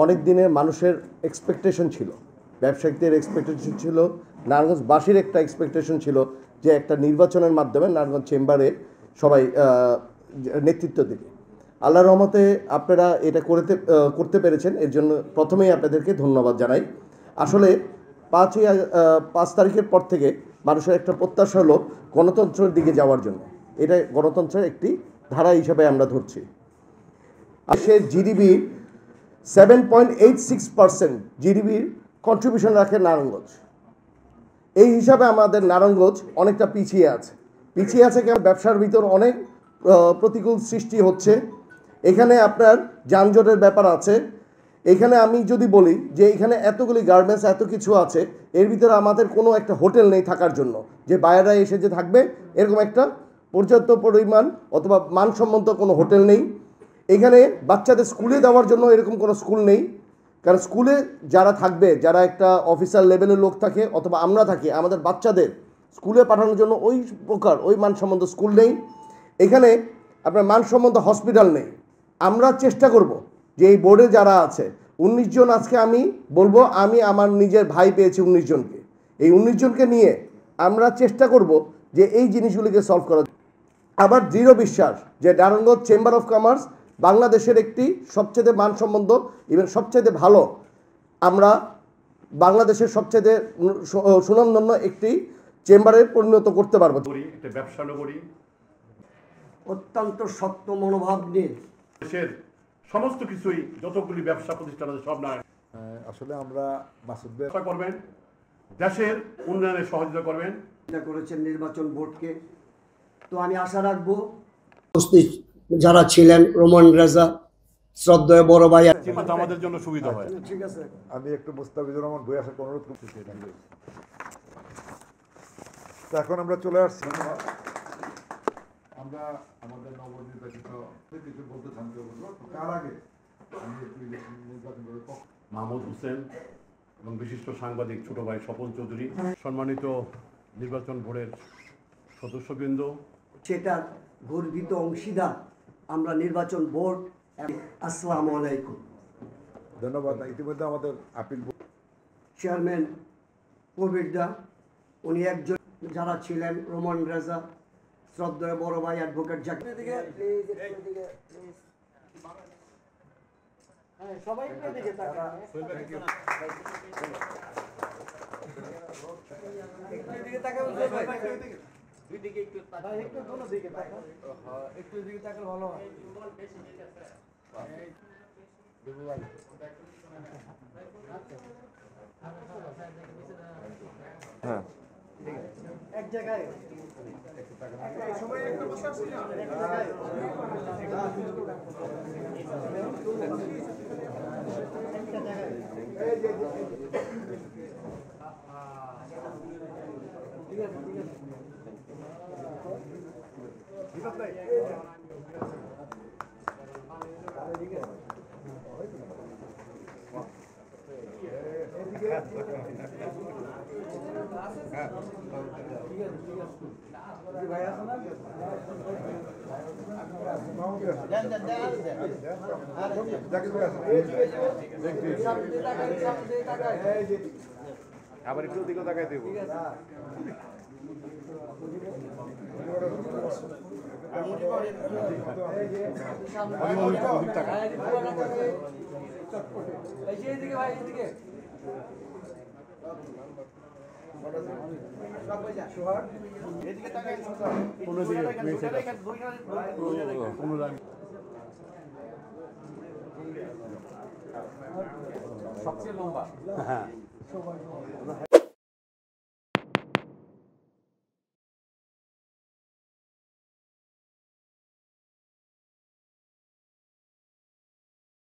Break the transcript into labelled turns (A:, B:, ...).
A: অনেক দিনের মানুষের এক্সপেকটেশন ছিল, ব্যবসায়িকদের এক্সপেকটেশন ছিল, নারায়ণগঞ্জবাসীর একটা এক্সপেকটেশন ছিল যে একটা নির্বাচনের মাধ্যমে নারায়ণগঞ্জ চেম্বারে সবাই নেতৃত্ব দেবে। আল্লাহর রহমতে আপনারা এটা করতে পেরেছেন, এর জন্য প্রথমেই আপনাদেরকে ধন্যবাদ জানাই। আসলে 5 তারিখের পর থেকে মানুষের একটা প্রত্যাশা হলো গণতন্ত্রের দিকে যাওয়ার জন্য। এটা গণতন্ত্রের একটি ধারা হিসাবে আমরা ধরছি। সে জিডিপি 7.86% জিডিপির কন্ট্রিবিউশন রাখে নারায়ণগঞ্জ। এই হিসাবে আমাদের নারায়ণগঞ্জ অনেকটা পিছিয়ে আছে কেন? ব্যবসার ভিতর অনেক প্রতিকূল সৃষ্টি হচ্ছে। এখানে আপনার যানজটের ব্যাপার আছে। এখানে আমি যদি বলি যে এখানে এতগুলি গার্মেন্টস এত কিছু আছে, এর ভিতরে আমাদের কোনো একটা হোটেল নেই থাকার জন্য, যে বাইরেরা এসে যে থাকবে এরকম একটা পর্যাপ্ত পরিমাণ অথবা মানসম্মত কোনো হোটেল নেই। এখানে বাচ্চাদের স্কুলে দেওয়ার জন্য এরকম কোনো স্কুল নেই, কারণ স্কুলে যারা থাকবে, যারা একটা অফিসার লেভেলের লোক থাকে অথবা আমরা থাকি, আমাদের বাচ্চাদের স্কুলে পাঠানোর জন্য ওই মানসম্মত স্কুল নেই। এখানে আপনার মানসম্মত হসপিটাল নেই। আমরা চেষ্টা করব যে এই বোর্ডে যারা আছে 19 জন, আজকে আমি বলবো আমি আমার নিজের ভাই পেয়েছি 19 জনকে, এই 19 জনকে নিয়ে আমরা চেষ্টা করব যে এই জিনিসগুলিকে সলভ করা। আবার দৃঢ় বিশ্বাস যে নারায়ণগঞ্জ চেম্বার অফ কমার্স বাংলাদেশের একটি সবচেয়ে মানসম্মত এবং সবচেয়ে ভালো, আমরা বাংলাদেশের সবচেয়ে সুনামধন্য একটি চেম্বারে পরিণত করতে পারবো।
B: একটা ব্যবসা নগরী,
C: অত্যন্ত শক্ত মনোভাব নিয়ে
B: দেশের সমস্ত কিছুই, যতগুলি ব্যবসা প্রতিষ্ঠান আছে সব না
D: আসলে আমরা মাসুদ ভাই
B: করবেন, দেশের উন্নয়নে সহযোগিতা করবেন।
C: করেছেন নির্বাচন বোর্ডকে। তো আমি আশা রাখবো উপস্থিত যারা ছিলেন, রোমান রেজা, শ্রদ্ধেয় বড় ভাই,
B: আমাদের জন্য সুবিধা হয়।
C: ঠিক আছে,
D: আমি একটু মুস্তাফিজুর রহমান বই আসার অনুরোধ করতেছি। তো এখন আমরা চলে আসছি, আমরা আমাদের নবনির্বাচিত কিছু বলতে থাকতে বলবো। তার আগে আমি একটু নির্বাচন করে
B: মাহমুদ হোসেন এবং বিশিষ্ট সাংবাদিক ছোট ভাই স্বপন চৌধুরী, সম্মানিত নির্বাচন বোর্ডের সদস্যবৃন্দ,
C: সেটার গর্বিত অংশীদার আমরা নির্বাচন বোর্ড। আসসালামু আলাইকুম।
D: ধন্যবাদ। ইতিমধ্যে আমাদের আপিল
C: চেয়ারম্যান কবিরদা, উনি একজন, যারা ছিলেন রোমান রেজা, শ্রদ্ধেয় বড় ভাই অ্যাডভোকেট জাকির, সবাই দিকে তাকান, একটু দিকে তাকান, দুই দিকে একটু তাকান, একটু কোন দিকে তাকান, একটু দিকে তাকালে ভালো হয়।
D: হ্যাঁ
C: এক জায়গায় সবাই একটু বসে আসুন না, এক জায়গায় একটা জায়গায় এই যে ঠিক আছে ঠিক আছে
D: আবার একটু দিকে তাকাই দেবো।
B: সবচেয়ে লম্বা। হ্যাঁ।